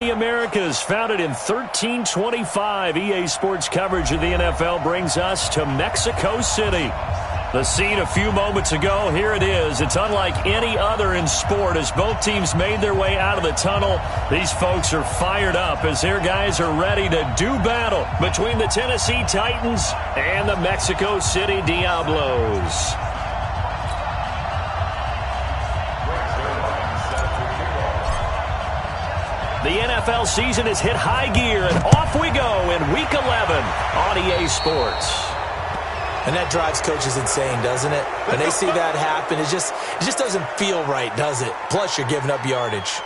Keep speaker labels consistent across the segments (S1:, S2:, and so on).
S1: the Americas, founded in 1325. EA Sports coverage of the NFL brings us to Mexico City. The scene a few moments ago, here it is. It's unlike any other in sport as both teams made their way out of the tunnel. These folks are fired up as their guys are ready to do battle between the Tennessee Titans and the Mexico City Diablos. The NFL season has hit high gear, and off we go in Week 11 on EA Sports.
S2: And that drives coaches insane, doesn't it? When they see that happen, it just doesn't feel right, does it? Plus, you're giving up yardage.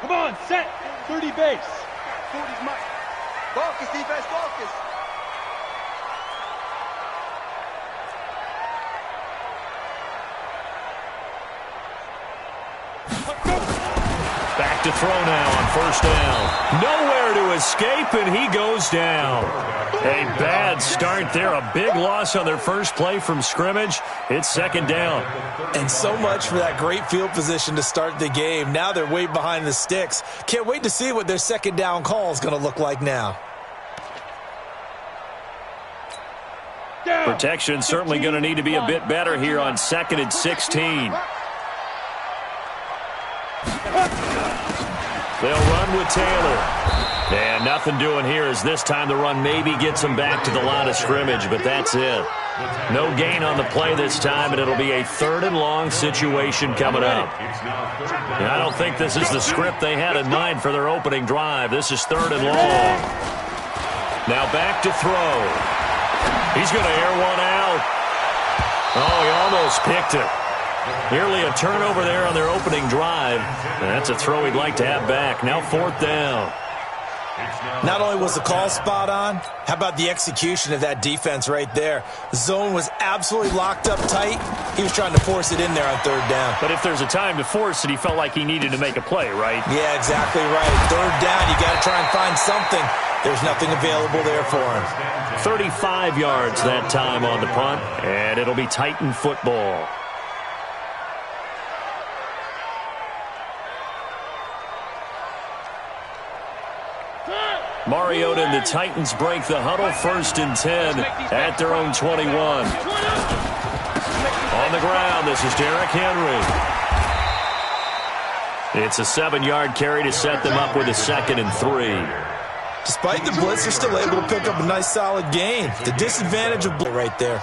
S3: Come on, set. 30 base. 40's Mike. Focus, defense, focus.
S1: Back to throw now on first down. Nowhere to escape, and he goes down. A bad start there. A big loss on their first play from scrimmage. It's second down.
S2: And so much for that great field position to start the game. Now they're way behind the sticks. Can't wait to see what their second down call is going to look like now.
S1: Protection certainly going to need to be a bit better here on 2nd and 16. They'll run with Taylor. And nothing doing here as this time the run maybe gets them back to the line of scrimmage, but that's it. No gain on the play this time, and it'll be a 3rd and long situation coming up. And I don't think this is the script they had in mind for their opening drive. This is 3rd and long. Now back to throw. He's going to air one out. Oh, he almost picked it. Nearly a turnover there on their opening drive. And that's a throw he'd like to have back. Now 4th down.
S2: Not only was the call spot on, how about the execution of that defense right there? The zone was absolutely locked up tight. He was trying to force it in there on 3rd down.
S1: But if there's a time to force it, he felt like he needed to make a play, right?
S2: Yeah, exactly right. 3rd down, you got to try and find something. There's nothing available there for him.
S1: 35 yards that time on the punt, and it'll be Titan football. Mariota and the Titans break the huddle, 1st and 10 at their own 21. On the ground, this is Derrick Henry. It's a 7-yard carry to set them up with a 2nd and 3.
S2: Despite the blitz, they're still able to pick up a nice solid gain. The disadvantage of blitz right there.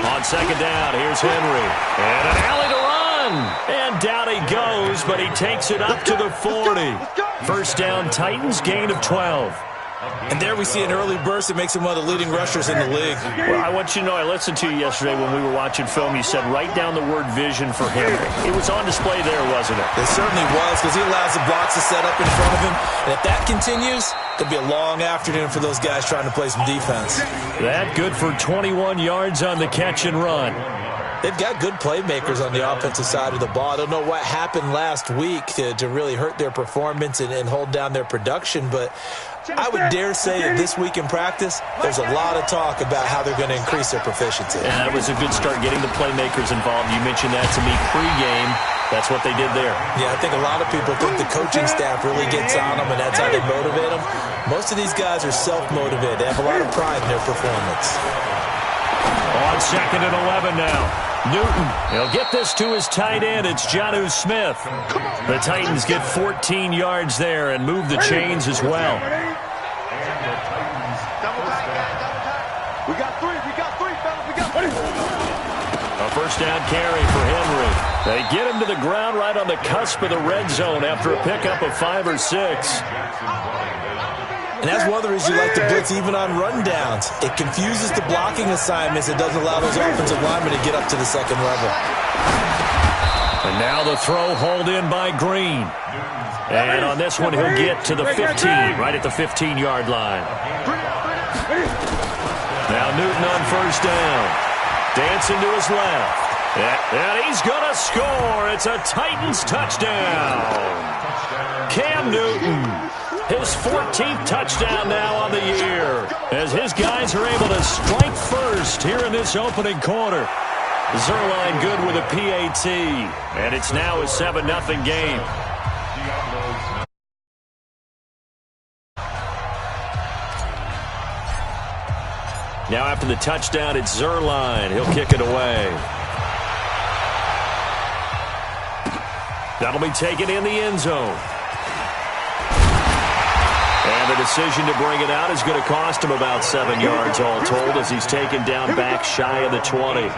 S1: On 2nd down, here's Henry. And an alley to run. And down he goes, but he takes it up to the 40. 1st down, Titans, gain of 12.
S2: And there we see an early burst that makes him one of the leading rushers in the league.
S1: Well, I want you to know, I listened to you yesterday when we were watching film. You said write down the word vision for Henry. It was on display there, wasn't it?
S2: It certainly was, because he allows the blocks to set up in front of him. And if that continues, it'll be a long afternoon for those guys trying to play some defense.
S1: That good for 21 yards on the catch and run.
S2: They've got good playmakers on the offensive side of the ball. I don't know what happened last week to really hurt their performance and hold down their production, but I would dare say that this week in practice, there's a lot of talk about how they're going to increase their proficiency.
S1: Yeah, that was a good start getting the playmakers involved. You mentioned that to me pregame. That's what they did there.
S2: Yeah, I think a lot of people think the coaching staff really gets on them, and that's how they motivate them. Most of these guys are self-motivated. They have a lot of pride in their performance.
S1: On 2nd and 11 now. Newton, he'll get this to his tight end. It's Jonnu Smith. The Titans get 14 yards there and move the chains as well.
S3: We got three, fellas. We got three.
S1: A 1st down carry for Henry. They get him to the ground right on the cusp of the red zone after a pickup of 5 or 6.
S2: And that's one of the reasons you like to blitz even on rundowns. It confuses the blocking assignments. It doesn't allow those offensive linemen to get up to the 2nd level.
S1: And now the throw hauled in by Green. And on this one, he'll get to the 15, right at the 15-yard line. Now Newton on 1st down. Dancing to his left. And he's going to score. It's a Titans touchdown. Cam Newton. His 14th touchdown now on the year, as his guys are able to strike first here in this opening quarter. Zerline good with a PAT, and it's now a 7-0 game. Now after the touchdown, it's Zerline. He'll kick it away. That'll be taken in the end zone. And the decision to bring it out is going to cost him about 7 yards all told, as he's taken down back shy of the 20.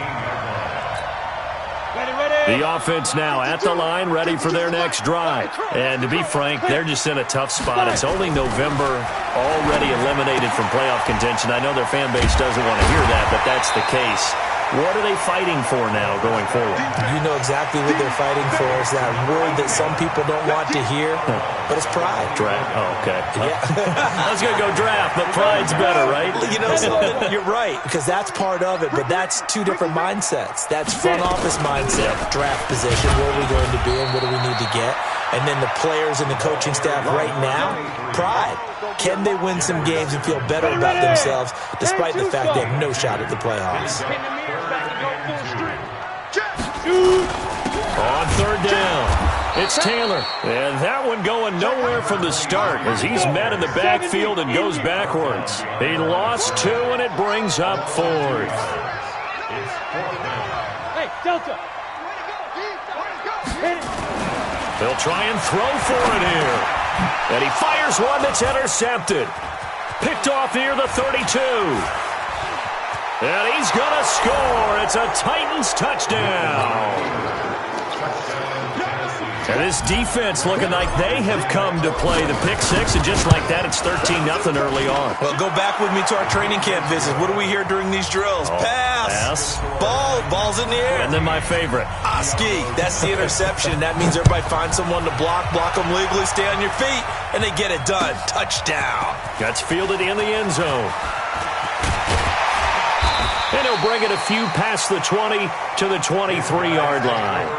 S1: The offense now at the line, ready for their next drive. And to be frank, they're just in a tough spot. It's only November, already eliminated from playoff contention. I know their fan base doesn't want to hear that, but that's the case. What are they fighting for now going forward?
S2: You know exactly what they're fighting for. Is that word that some people don't want to hear, but it's pride.
S1: Draft. Oh, okay.
S2: Yeah.
S1: I was going to go draft, but pride's better, right?
S2: You know something? You're right, because that's part of it, but that's two different mindsets. That's front office mindset, draft position, where are we going to be and what do we need to get? And then the players and the coaching staff right now, pride. Can they win some games and feel better about themselves despite the fact they have no shot at the playoffs?
S1: On third down, it's Taylor. And that one going nowhere from the start as he's met in the backfield and goes backwards. He lost 2, and it brings up 4th.
S3: Hey, Delta.
S1: He'll try and throw for it here. And he fires one that's intercepted. Picked off near the 32. And he's going to score. It's a Titans touchdown. And this defense looking like they have come to play the pick six, and just like that, it's 13-0 early on.
S2: Well, go back with me to our training camp visit. What do we hear during these drills? Pass. Ball's in the air.
S1: And then my favorite.
S2: Oski. That's the interception. That means everybody finds someone to block them legally, stay on your feet, and they get it done. Touchdown.
S1: That's fielded in the end zone. And he'll bring it a few past the 20 to the 23-yard line.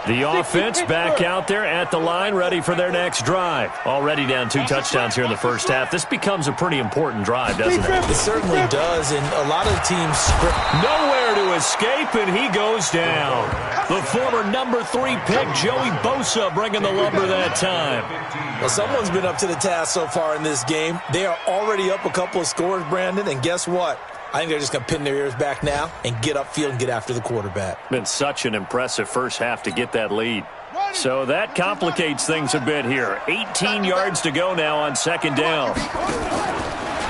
S1: The offense back out there at the line, ready for their next drive. Already down 2 touchdowns here in the first half. This becomes a pretty important drive, doesn't it?
S2: It certainly does, and a lot of teams script.
S1: Nowhere to escape, and he goes down. The former number 3 pick, Joey Bosa, bringing the lumber that time.
S2: Well, someone's been up to the task so far in this game. They are already up a couple of scores, Brandon, and guess what? I think they're just going to pin their ears back now and get upfield and get after the quarterback.
S1: Been such an impressive first half to get that lead. So that complicates things a bit here. 18 yards to go now on second down.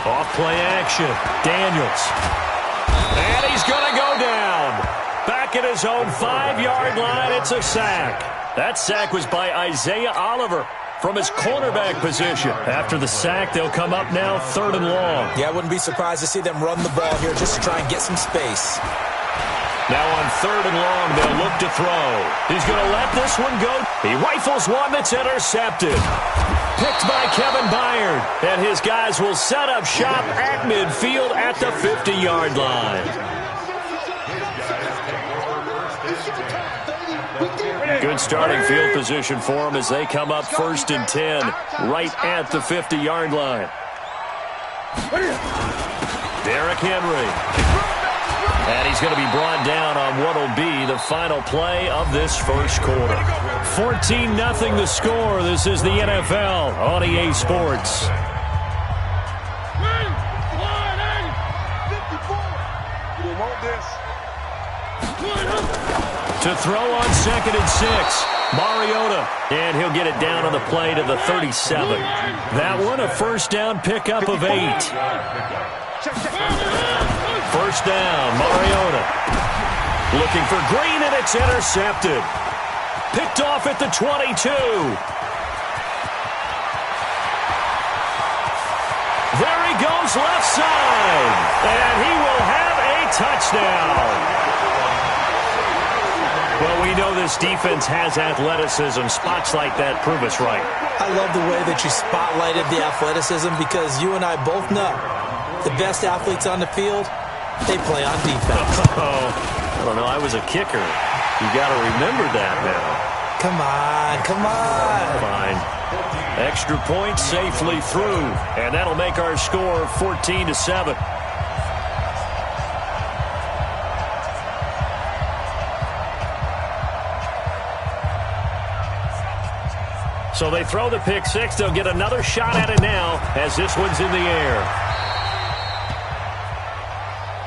S1: Off play action. Daniels. And he's going to go down. Back at his own 5-yard line, it's a sack. That sack was by Isaiah Oliver from his cornerback position. After the sack, they'll come up now 3rd and long.
S2: Yeah, I wouldn't be surprised to see them run the ball here just to try and get some space.
S1: Now on 3rd and long, they'll look to throw. He's going to let this one go. He rifles one that's intercepted. Picked by Kevin Byard. And his guys will set up shop at midfield at the 50-yard line. Good starting field position for them as they come up 1st and 10, right at the 50-yard line. Derrick Henry. And he's going to be brought down on what will be the final play of this first quarter. 14-0 the score. This is the NFL on EA Sports. To throw on 2nd and 6, Mariota. And he'll get it down on the play to the 37. That one a first down pickup of 8. First down, Mariota. Looking for Green, and it's intercepted. Picked off at the 22. There he goes, left side. And he will have a touchdown. Well, we know this defense has athleticism. Spots like that prove us right.
S2: I love the way that you spotlighted the athleticism because you and I both know the best athletes on the field, they play on defense.
S1: Oh, I don't know. I was a kicker. You got to remember that now.
S2: Come on, come on.
S1: Fine. Extra point safely through, and that'll make our score 14-7. So they throw the pick six. They'll get another shot at it now as this one's in the air.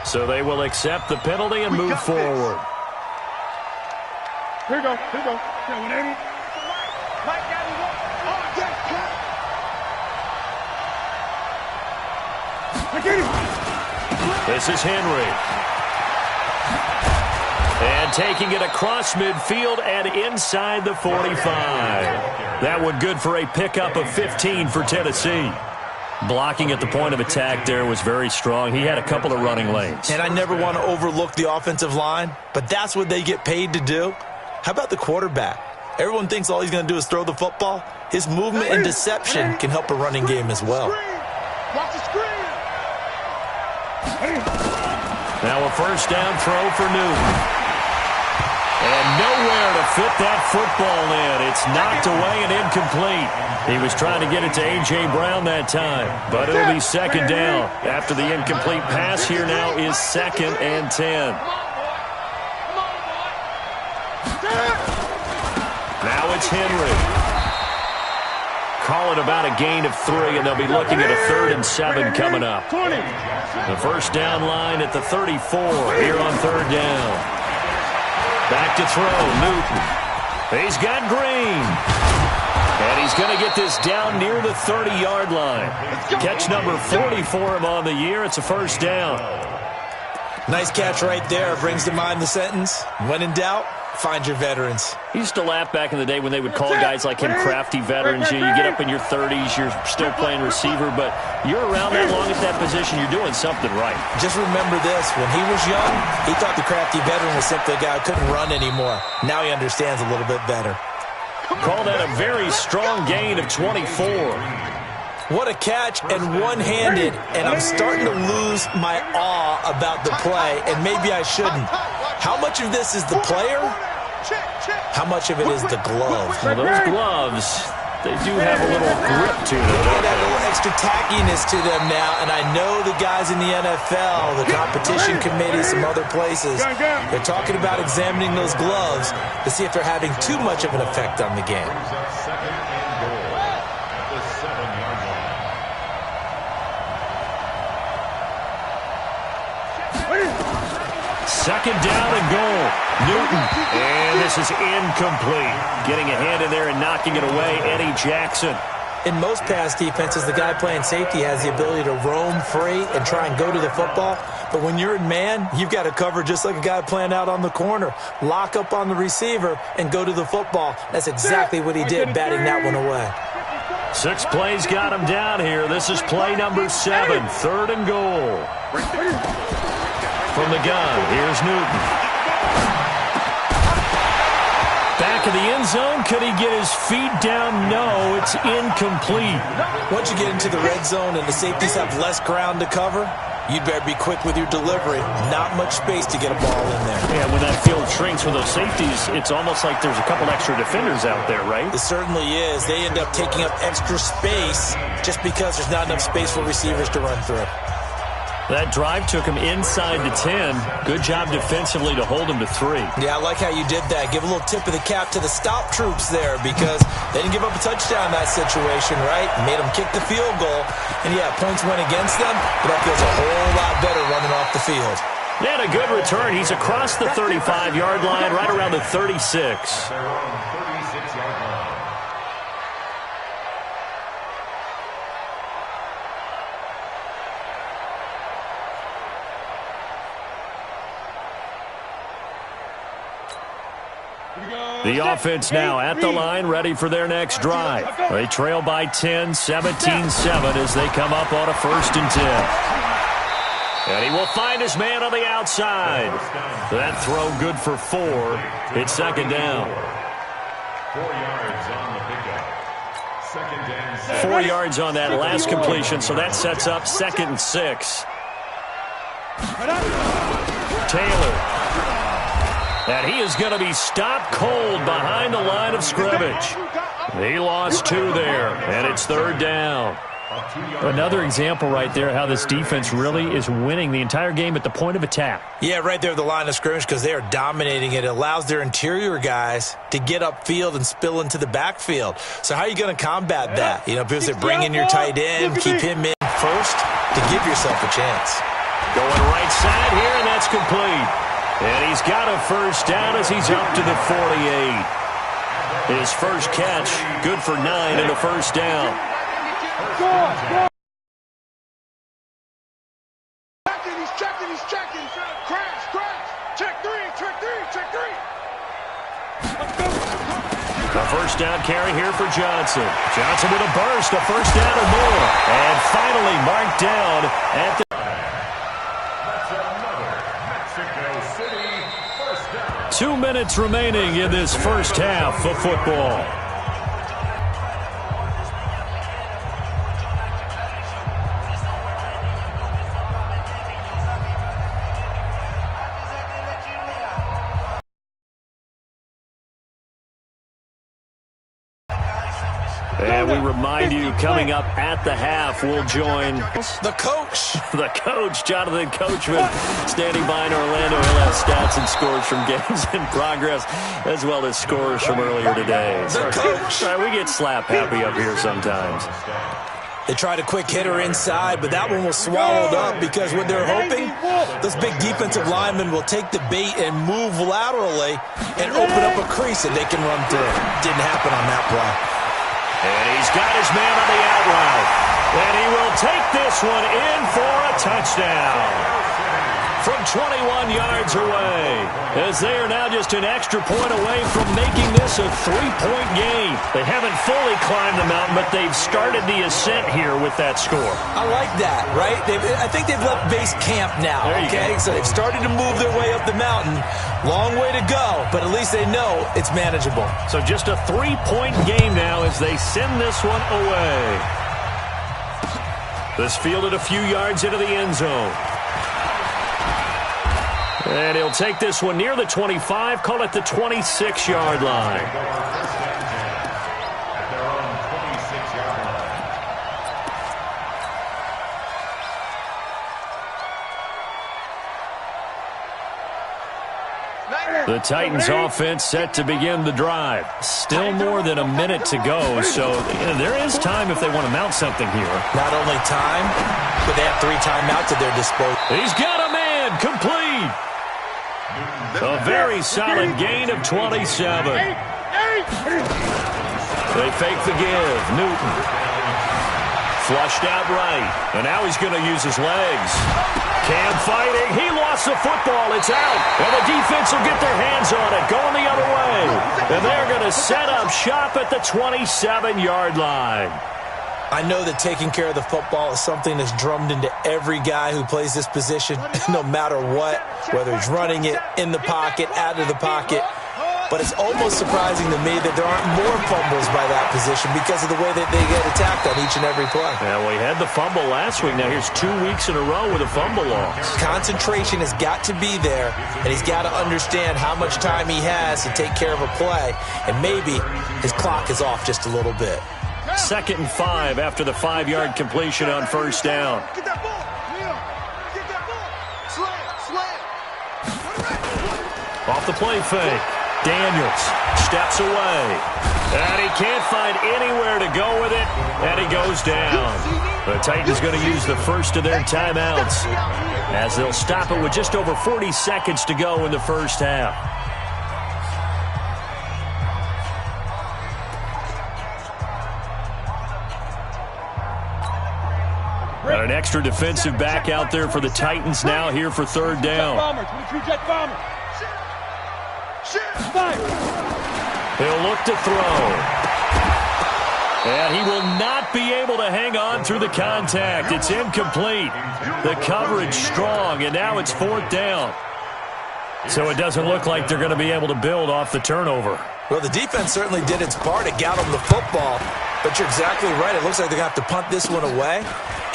S1: So they will accept the penalty and move forward.
S3: Here we go.
S1: This is Henry. And taking it across midfield and inside the 45. That one good for a pickup of 15 for Tennessee. Blocking at the point of attack there was very strong. He had a couple of running lanes.
S2: And I never want to overlook the offensive line, but that's what they get paid to do. How about the quarterback? Everyone thinks all he's going to do is throw the football. His movement and deception can help a running game as well.
S3: Watch the screen.
S1: Now a first down throw for Newton. And nowhere to fit that football in. It's knocked away and incomplete. He was trying to get it to A.J. Brown that time, but it'll be second down. After the incomplete pass, here now is 2nd and 10. Now it's Henry. Call it about a gain of 3, and they'll be looking at a 3rd and 7 coming up. The first down line at the 34 here on 3rd down. Back to throw, Newton. He's got Green. And he's going to get this down near the 30-yard line. Catch number 40 for him on the year. It's a first down.
S2: Nice catch right there. Brings to mind the sentence, when in doubt, find your veterans.
S1: He used to laugh back in the day when they would call guys like him crafty veterans. You get up in your 30s, you're still playing receiver, but you're around that long at that position, you're doing something right.
S2: Just remember this, when he was young, he thought the crafty veteran was simply a guy who couldn't run anymore. Now he understands a little bit better.
S1: Call that a very strong gain of 24.
S2: What a catch, and one-handed, and I'm starting to lose my awe about the play, and maybe I shouldn't. How much of this is the player? How much of it is the glove?
S1: Well, those gloves, they do have a little grip to them.
S2: They have a little extra tackiness to them now, and I know the guys in the NFL, the competition committee, some other places, they're talking about examining those gloves to see if they're having too much of an effect on the game.
S1: Second down and goal. Newton. And this is incomplete. Getting a hand in there and knocking it away, Eddie Jackson.
S2: In most pass defenses, the guy playing safety has the ability to roam free and try and go to the football. But when you're in man, you've got to cover just like a guy playing out on the corner. Lock up on the receiver and go to the football. That's exactly what he did, batting that one away.
S1: 6 plays got him down here. This is play number 7. 3rd and goal. From the gun, here's Newton. Back of the end zone. Could he get his feet down? No, it's incomplete.
S2: Once you get into the red zone and the safeties have less ground to cover, you'd better be quick with your delivery. Not much space to get a ball in there.
S1: Yeah, when that field shrinks with those safeties, it's almost like there's a couple extra defenders out there, right?
S2: It certainly is. They end up taking up extra space just because there's not enough space for receivers to run through.
S1: That drive took him inside the 10. Good job defensively to hold him to 3.
S2: Yeah, I like how you did that. Give a little tip of the cap to the stop troops there because they didn't give up a touchdown in that situation, right? Made them kick the field goal. And, yeah, points went against them, but that feels a whole lot better running off the field.
S1: And a good return. He's across the 35-yard line, right around the 36. The offense now at the line, ready for their next drive. They trail by 10, 17-7 as they come up on a 1st and 10. And he will find his man on the outside. That throw good for 4. It's 2nd down.
S3: 4 yards on the pickup.
S1: 4 yards on that last completion, so that sets up 2nd and 6. Taylor. And he is going to be stopped cold behind the line of scrimmage. He lost 2 there, and it's 3rd down.
S4: Another example right there how this defense really is winning the entire game at the point of attack.
S2: Yeah, right there at the line of scrimmage because they are dominating it. It allows their interior guys to get upfield and spill into the backfield. So how are you going to combat that? You know, because they bring in your tight end, keep him in first to give yourself a chance.
S1: Going right side here, and that's complete. And he's got a 1st down as he's up to the 48. His first catch, good for 9 and a 1st down.
S3: He's checking. Crash. Check 3.
S1: A 1st down carry here for Johnson. Johnson with a burst, a 1st down or more. And finally marked down at the... That's another Mexico City 1st down. 2 minutes remaining in this first half of football. And we remind you, coming up at the half, we'll join
S2: the coach,
S1: Jonathan Coachman, standing by in Orlando. He'll have stats and scores from games in progress, as well as scores from earlier today.
S2: The coach.
S1: We get slap happy up here sometimes.
S2: They tried a quick hitter inside, but that one was swallowed up because what they're hoping, those big defensive linemen will take the bait and move laterally and open up a crease that they can run through. Didn't happen on that play.
S1: And he's got his man on the out route. And he will take this one in for a touchdown. From 21 yards away, as they are now just an extra point away from making this a 3-point game. They haven't fully climbed the mountain, but they've started the ascent here with that score.
S2: I like that, right? I think they've left base camp now, okay? So they've started to move their way up the mountain. Long way to go, but at least they know it's manageable.
S1: So just a 3-point game now as they send this one away. This fielded a few yards into the end zone. And he'll take this one near the 25, call it the 26-yard line. The Titans offense set to begin the drive. Still more than a minute to go, so there is time if they want to mount something here.
S2: Not only time, but they have 3 timeouts at their disposal.
S1: He's got a man, complete. A very solid gain of 27. They fake the give. Newton. Flushed out right. And now he's going to use his legs. Cam fighting. He lost the football. It's out. And the defense will get their hands on it. Going the other way. And they're going to set up shop at the 27-yard line.
S2: I know that taking care of the football is something that's drummed into every guy who plays this position, no matter what, whether he's running it in the pocket, out of the pocket. But it's almost surprising to me that there aren't more fumbles by that position because of the way that they get attacked on each and every play.
S1: Yeah, well, he had the fumble last week. Now here's 2 weeks in a row with a fumble loss. Concentration
S2: has got to be there, and he's got to understand how much time he has to take care of a play, and maybe his clock is off just a little bit.
S1: 2nd and 5 after the 5-yard completion on 1st down.
S3: Get that ball. Get that ball. Slam.
S1: Off the play fake. Daniels steps away. And he can't find anywhere to go with it. And he goes down. The Titans going to use the first of their timeouts as they'll stop it with just over 40 seconds to go in the first half. Got an extra defensive back out there for the Titans now here for 3rd down. He'll look to throw. And he will not be able to hang on through the contact. It's incomplete. The coverage strong, and now it's 4th down. So it doesn't look like they're going to be able to build off the turnover.
S2: Well, the defense certainly did its part. It got them the football. But you're exactly right. It looks like they're going to have to punt this one away.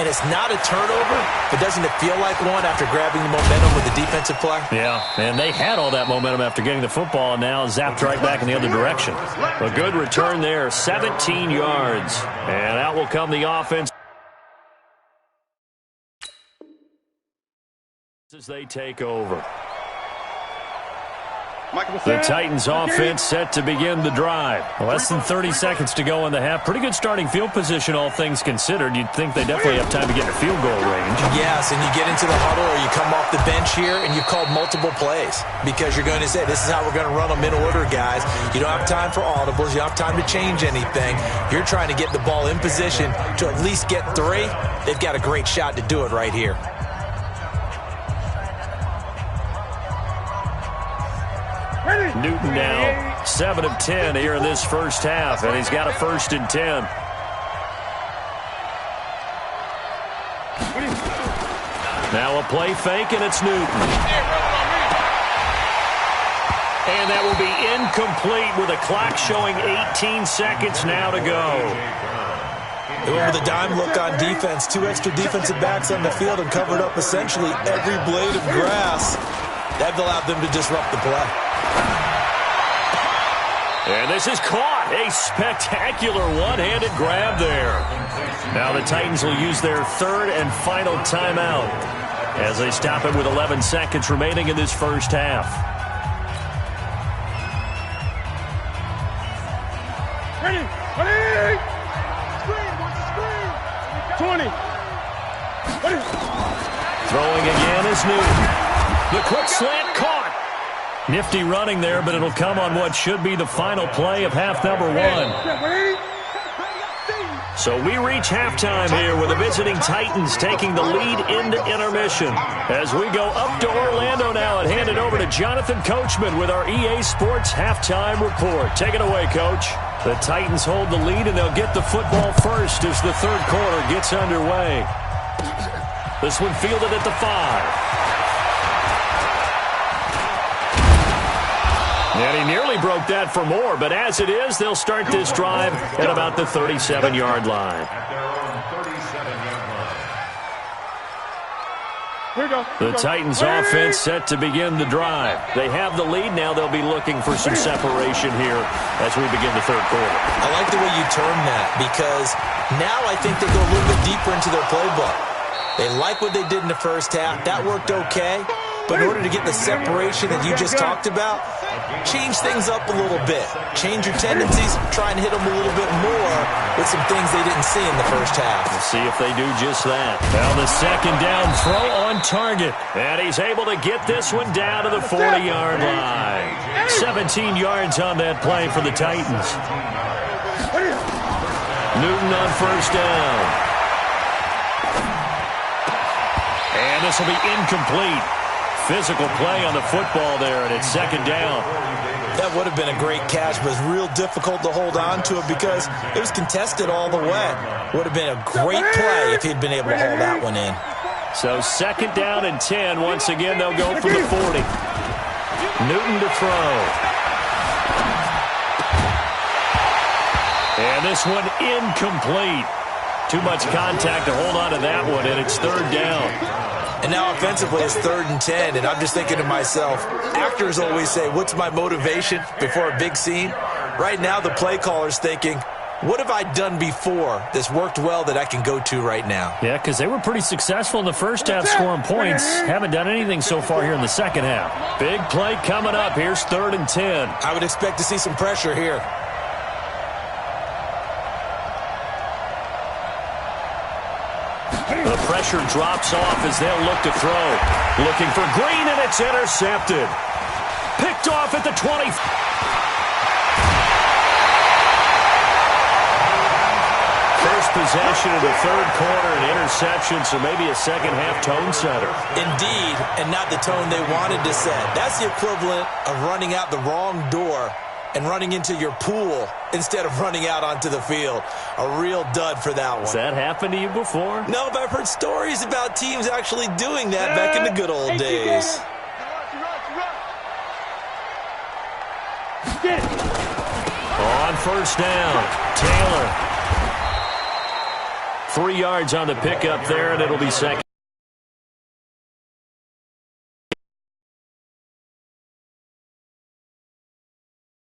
S2: And it's not a turnover, but doesn't it feel like one after grabbing the momentum with the defensive play?
S4: Yeah, and they had all that momentum after getting the football and now zapped right back in the other direction.
S1: A good return there, 17 yards. And out will come the offense as they take over. The Titans offense set to begin the drive.
S4: Less than 30 seconds to go in the half. Pretty good starting field position, all things considered. You'd think they definitely have time to get in field goal range.
S2: Yes, and you get into the huddle or you come off the bench here and you've called multiple plays because you're going to say, this is how we're going to run them in order, guys. You don't have time for audibles. You don't have time to change anything. You're trying to get the ball in position to at least get 3. They've got a great shot to do it right here.
S1: Newton now 7 of 10 here in this first half, and he's got a 1st and 10. Now a play fake, and it's Newton. And that will be incomplete with a clock showing 18 seconds now to go.
S2: They went with a dime look on defense. 2 extra defensive backs on the field and covered up essentially every blade of grass. That allowed them to disrupt the play.
S1: And this is caught. A spectacular one-handed grab there. Now the Titans will use their 3rd and final timeout as they stop it with 11 seconds remaining in this first half.
S3: Ready. 20. Ready.
S1: Throwing again is Newton. The quick slant caught. Nifty running there, but it'll come on what should be the final play of half number 1. So we reach halftime here with the visiting Titans taking the lead into intermission. As we go up to Orlando now and hand it over to Jonathan Coachman with our EA Sports Halftime Report. Take it away, Coach. The Titans hold the lead, and they'll get the football first as the third quarter gets underway. This one fielded at the 5. And he nearly broke that for more, but as it is, they'll start this drive at about the 37-yard line. The Titans offense set to begin the drive. They have the lead. Now they'll be looking for some separation here as we begin the third quarter.
S2: I like the way you term that because now I think they go a little bit deeper into their playbook. They like what they did in the first half. That worked okay. But in order to get the separation that you just talked about, change things up a little bit. Change your tendencies, try and hit them a little bit more with some things they didn't see in the first half.
S1: We'll see if they do just that. Now the second down throw on target. And he's able to get this one down to the 40-yard line. 17 yards on that play for the Titans. Newton on first down. And this will be incomplete. Physical play on the football there, and it's second down.
S2: That would have been a great catch, but it's real difficult to hold on to it because it was contested all the way. Would have been a great play if he'd been able to hold that one in.
S1: So second down and 10. Once again, they'll go for the 40. Newton to throw. And this one incomplete. Too much contact to hold on to that one, and it's third down.
S2: And now offensively, it's 3rd and 10, and I'm just thinking to myself, actors always say, what's my motivation before a big scene? Right now, the play caller's thinking, what have I done before that's worked well that I can go to right now?
S4: Yeah, because they were pretty successful in the first half scoring points. Haven't done anything so far here in the second half.
S1: Big play coming up. Here's 3rd and 10.
S2: I would expect to see some pressure here.
S1: The pressure drops off as they'll look to throw. Looking for Green, and it's intercepted. Picked off at the 20. First possession of the third quarter, an interception, so maybe a second-half tone setter.
S2: Indeed, and not the tone they wanted to set. That's the equivalent of running out the wrong door and running into your pool instead of running out onto the field. A real dud for that one.
S1: Has that happened to you before?
S2: No, but I've heard stories about teams actually doing that back in the good old days.
S1: On first down, Taylor 3 yards on the pickup there, and it'll be second.